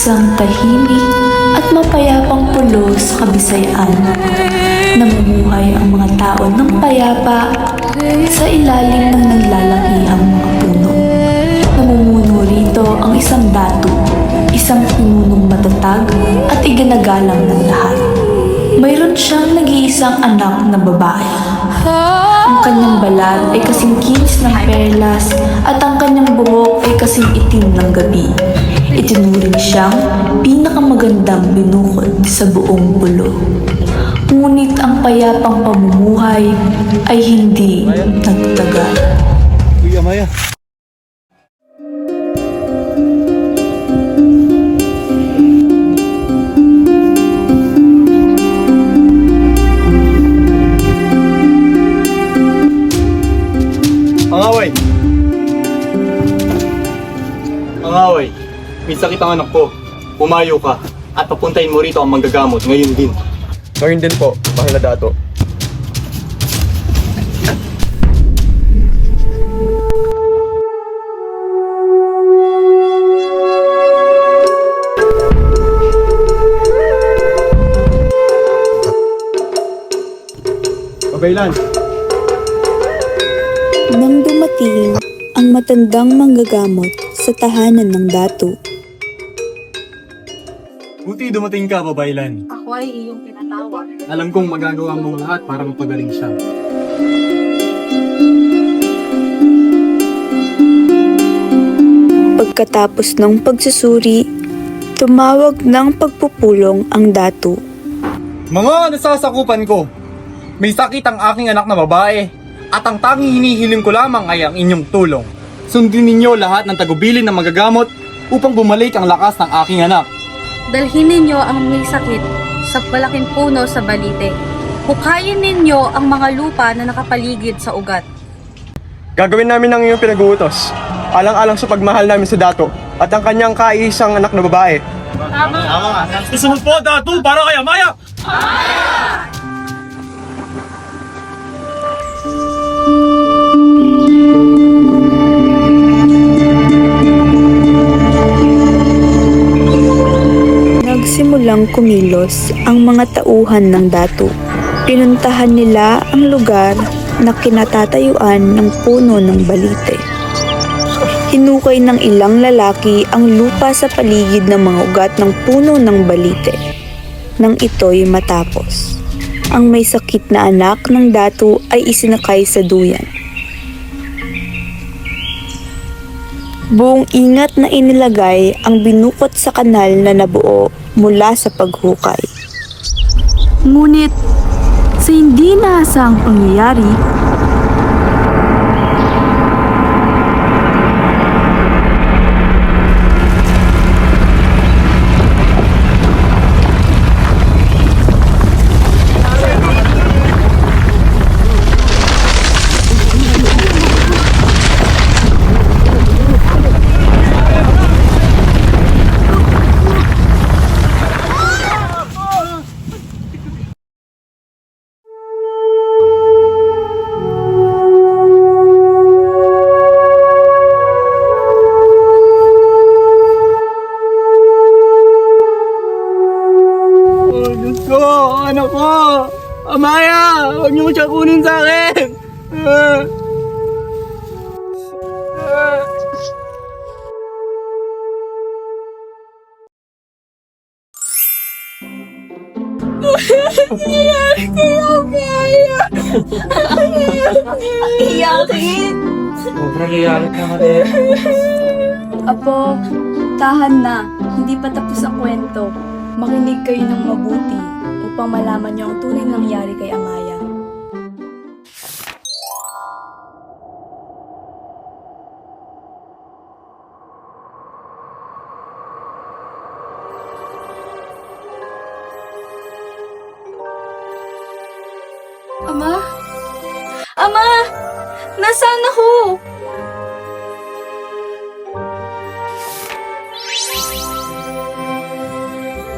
Isang tahimik at mapayapang pulo sa Kabisayan. Namumuhay ang mga tao ng payapa sa ilalim ng naglalakihang mga puno. Namumuno rito ang isang datu, isang pinunong matatag at iginagalang ng lahat. Mayroon siyang nag-iisang anak na babae. Ang kanyang balat ay kasing kinis ng perlas at ang kanyang buhok ay kasing itim ng gabi. Itinuring siyang pinakamagandang binukod sa buong pulo. Ngunit ang payapang pamumuhay ay hindi nagtagal. Uy, Amaya. Angaway! Angaway! May sakit ang anak ko. Pumayo ka at papuntahin mo rito ang manggagamot ngayon din. Ngayon din po, mahal na dato. Pabaylan! Nang dumating ang matandang manggagamot sa tahanan ng dato, Buti dumating ka, Babaylan. Ako ay iyong pinatawag. Alam kong magagawa mong lahat para mapagaling siya. pagkatapos ng pagsusuri, tumawag ng pagpupulong ang dato. Mga nasasakupan ko, may sakit ang aking anak na babae at ang tanging hinihiling ko lamang ay ang inyong tulong. Sundin ninyo lahat ng tagubilin na magagamot upang bumalik ang lakas ng aking anak. Dalhin ninyo ang may sakit sa malaking puno sa balite. Hukayin ninyo ang mga lupa na nakapaligid sa ugat. Gagawin namin ang iyong pinag-uutos, alang-alang sa pagmahal namin sa dato at ang kanyang kaisang anak na babae. Susunod po, Datu, para kay Amaya! Nagsimulang kumilos ang mga tauhan ng dato. Pinuntahan nila ang lugar na kinatatayuan ng puno ng balite. Hinukay ng ilang lalaki ang lupa sa paligid ng mga ugat ng puno ng balite. Nang ito'y matapos, ang may sakit na anak ng dato ay isinakay sa duyan. Buong ingat na inilagay ang binukot sa kanal na nabuo mula sa paghukay. Ngunit sa hindi inaasahang pangyayari, Diyos ko, anak ko! Amaya! Huwag niyo siya kunin sa akin! Iyakin! Sobrang iyalit naman eh. Apo, tahan na. Hindi pa tapos ang kwento. Makinig kayo ng mabuti upang malaman niyo ang tunay na nangyari kay Amaya. Ama? Ama! Nasaan ako?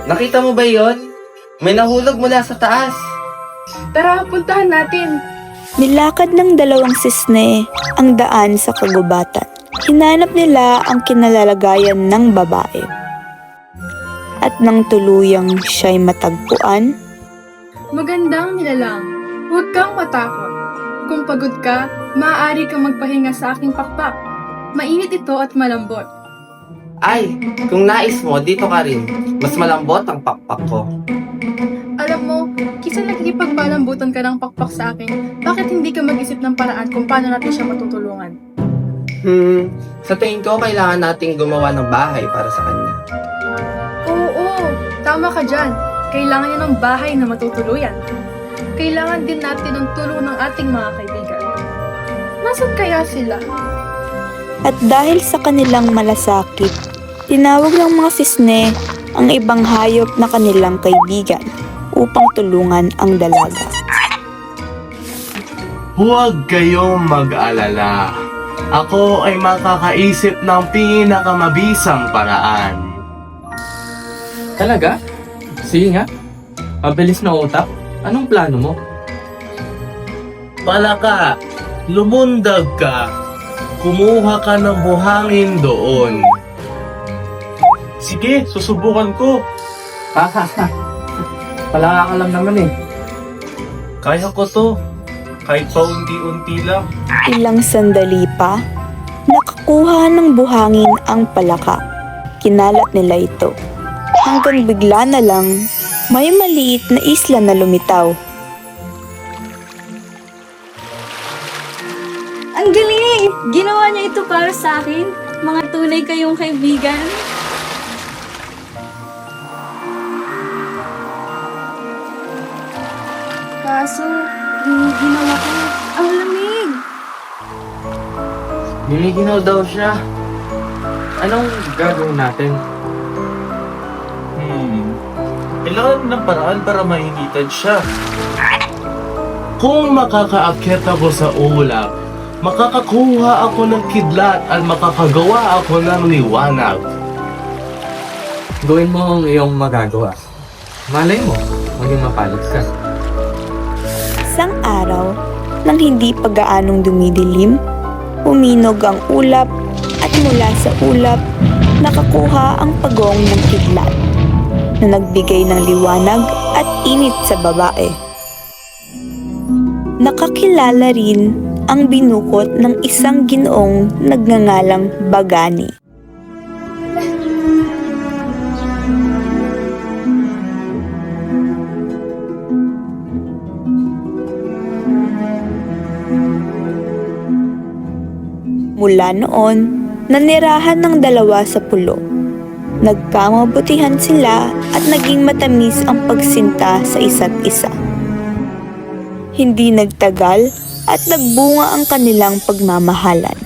Nakita mo ba yon? May nahulog mula sa taas. Tara, puntahan natin. Nilakad ng dalawang sisne ang daan sa kagubatan. Hinanap nila ang kinalalagayan ng babae. At nang tuluyang siya'y matagpuan, Magandang nilalang. Huwag kang matakot. Kung pagod ka, maaari kang magpahinga sa aking pakpak. Mainit ito at malambot. Ay, kung nais mo, dito ka rin. Mas malambot ang pakpak ko. Alam mo, kisa nakikipagpalambutan ka ng pakpak sa akin, bakit hindi ka mag-isip ng paraan kung paano natin siya matutulungan? Sa tingin ko, kailangan nating gumawa ng bahay para sa kanya. Oo, tama ka dyan. Kailangan niya ng bahay na matutuluyan. Kailangan din natin ng tulong ng ating mga kaibigan. Nasaan kaya sila? at dahil sa kanilang malasakit, tinawag ng mga sisne ang ibang hayop na kanilang kaibigan upang tulungan ang dalaga. Huwag kayong mag-alala. Ako ay makakaisip ng pinakamabisang paraan. Talaga? Sige nga. Mabilis na utak. Anong plano mo? Palaka, lumundag ka. Kumuha ka ng buhangin doon. Sige, susubukan ko. Wala ka lang naman eh. Kaya ko to. Kahit paunti-unti lang. Ilang sandali pa, nakakuha ng buhangin ang palaka. Kinalat nila ito. Hanggang bigla na lang, may maliit na isla na lumitaw. Ang galing! Ginawa niya ito para sa akin. Mga tunay kayong kaibigan. Kaso, ginawa ko. Ang lamig! Nililinaw daw siya. Anong gagawin natin? Kailangan ng paraan para mainitan siya. Kung makakaakyat ako sa ulap, makakakuha ako ng kidlat at makakagawa ako ng liwanag. Gawin mo ang iyong magagawa. Malay mo, maging mapalad ka. Isang araw, nang hindi pa gaanong dumidilim, uminog ang ulap at mula sa ulap, nakakuha ang pagong ng kidlat na nagbigay ng liwanag at init sa babae. Nakakilala rin ang binukot ng isang ginoong nagngangalang Bagani. Mula noon, nanirahan ng dalawa sa pulo. Nagkamabutihan sila at naging matamis ang pagsinta sa isa't isa. Hindi nagtagal at nagbunga ang kanilang pagmamahalan.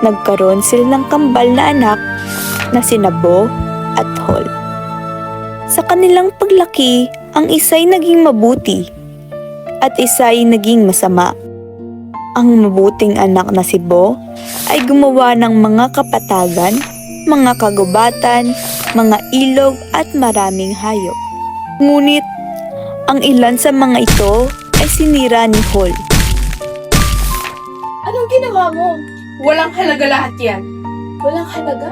Nagkaroon sila ng kambal na anak na sina Bo at Hol. Sa kanilang paglaki, ang isa'y naging mabuti at isa'y naging masama. Ang mabuting anak na si Bo ay gumawa ng mga kapatagan, mga kagubatan, mga ilog at maraming hayop. Ngunit, ang ilan sa mga ito ay sinira ni Hol. Anong ginawa mo? Walang halaga lahat yan. Walang halaga?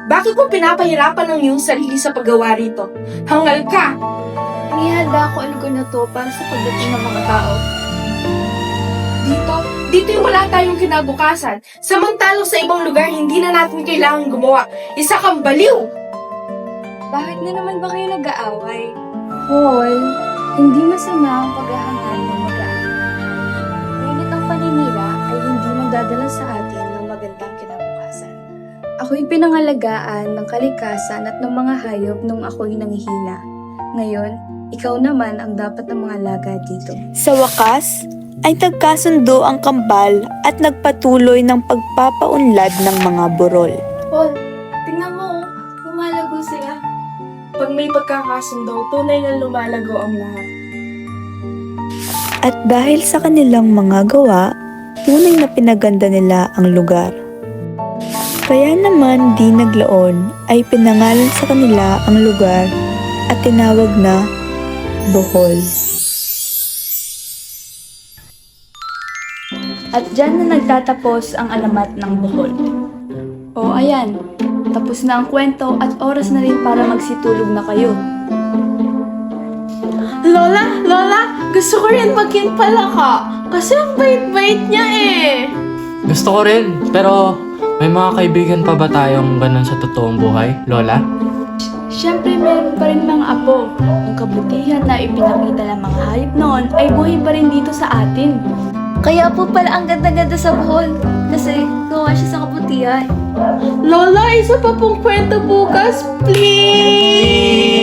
Bakit mo pinapahirapan ang iyong sarili sa paggawa rito? Hangal ka! Inihanda ko ang lugar na to para sa pagdating ng mga tao. Dito yung wala tayong kinabukasan. Samantalang sa ibang lugar, hindi na natin kailangan gumawa. Isa kang baliw! Bakit na naman ba kayo nag-aaway? Paul, hindi masama ang paghahangad ng mag-aaral. Ngunit ang paninira ay hindi magdadala sa atin ng magandang kinabukasan. Ako'y pinangalagaan ng kalikasan at ng mga hayop nung ako'y nanghihina. Ngayon, ikaw naman ang dapat ng mga alaga dito. Sa wakas, ay nagkasundo ang kambal at nagpatuloy ng pagpapaunlad ng mga burol. Paul, tingnan mo, lumalago sila. Pag may pagkakasundo, tunay na lumalago ang lahat. At dahil sa kanilang mga gawa, tunay na pinaganda nila ang lugar. Kaya naman di naglaon ay pinangalan sa kanila ang lugar at tinawag na Bohol. At dyan na nagtatapos ang alamat ng Bohol. O ayan, tapos na ang kwento at oras na rin para magsitulog na kayo. Lola, gusto ko rin maging palaka. Kasi ang bait-bait niya eh. Gusto ko rin, pero may mga kaibigan pa ba tayong ganun sa totoong buhay, Lola? Siyempre, meron pa rin mga apo. Ang kabutihan na ipinakita ng mga hayop noon ay buhay pa rin dito sa atin. Kaya po pala ang ganda-ganda sa Bohol. Kasi gawa siya sa kabutihan. Lola, isa pa pong kwento bukas, please!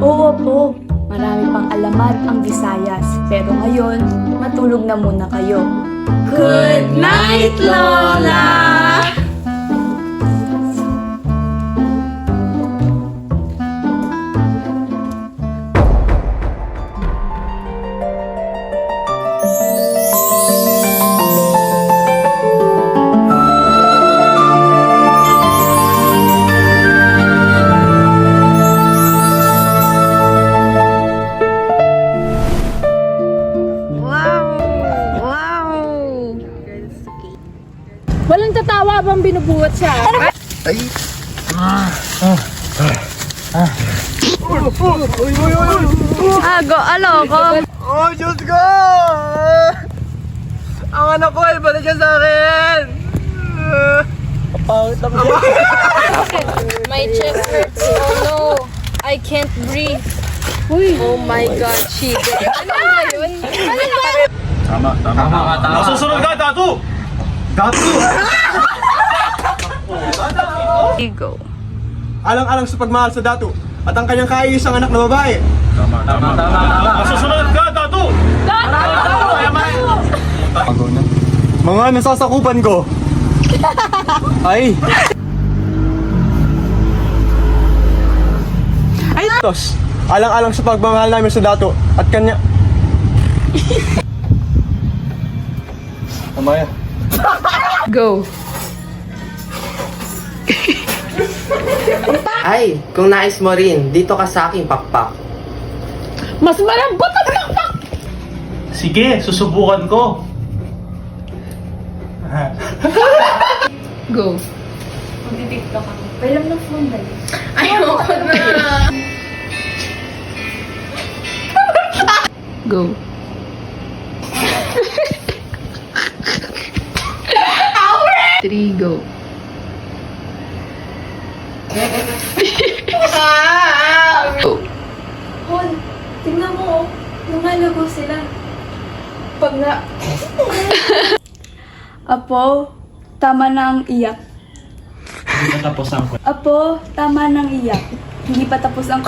Oo po, marami pang alamat ang Visayas. Pero ngayon, matulog na muna kayo. Good night, Lola! Walang tatawa bang binubuhat siya? Oh, Diyos ko! Ang anak ko ay balik yan sa akin! Kapangit na mo. My chest hurts. Oh no. I can't breathe. Oh my God, she did. Ano ba yun? Tama ka. Masusunod ka, Datu! Datu! Alang-alang sa pagmahal sa Datu at ang kanyang kaiisang anak na babae. Tama. Masusunod ka, Datu! Pagaw na. Mga nasasakupan ko. Ay! Tos, alang-alang sa pagmamahal namin sa Datu at kanya... Amaya. Ay, kung nais mo rin, dito ka sa aking pakpak. Mas malambot ang pakpak! Sige, susubukan ko. Magti-tiktok ako. Pailam ng phone dali. Ayoko na. Hon, tingnan mo oh. Lumalago sila. Pag na... Apo, tama na ang iyak. Hindi pa tapos ang kwento. Apo, tama na ang iyak. Hindi pa tapos ang...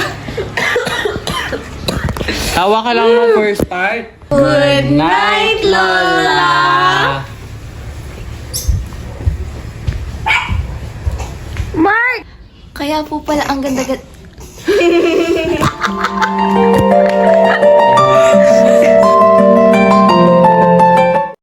Tawa ka lang ng first start. Good night, Lola! Kaya po pala ang ganda-ganda...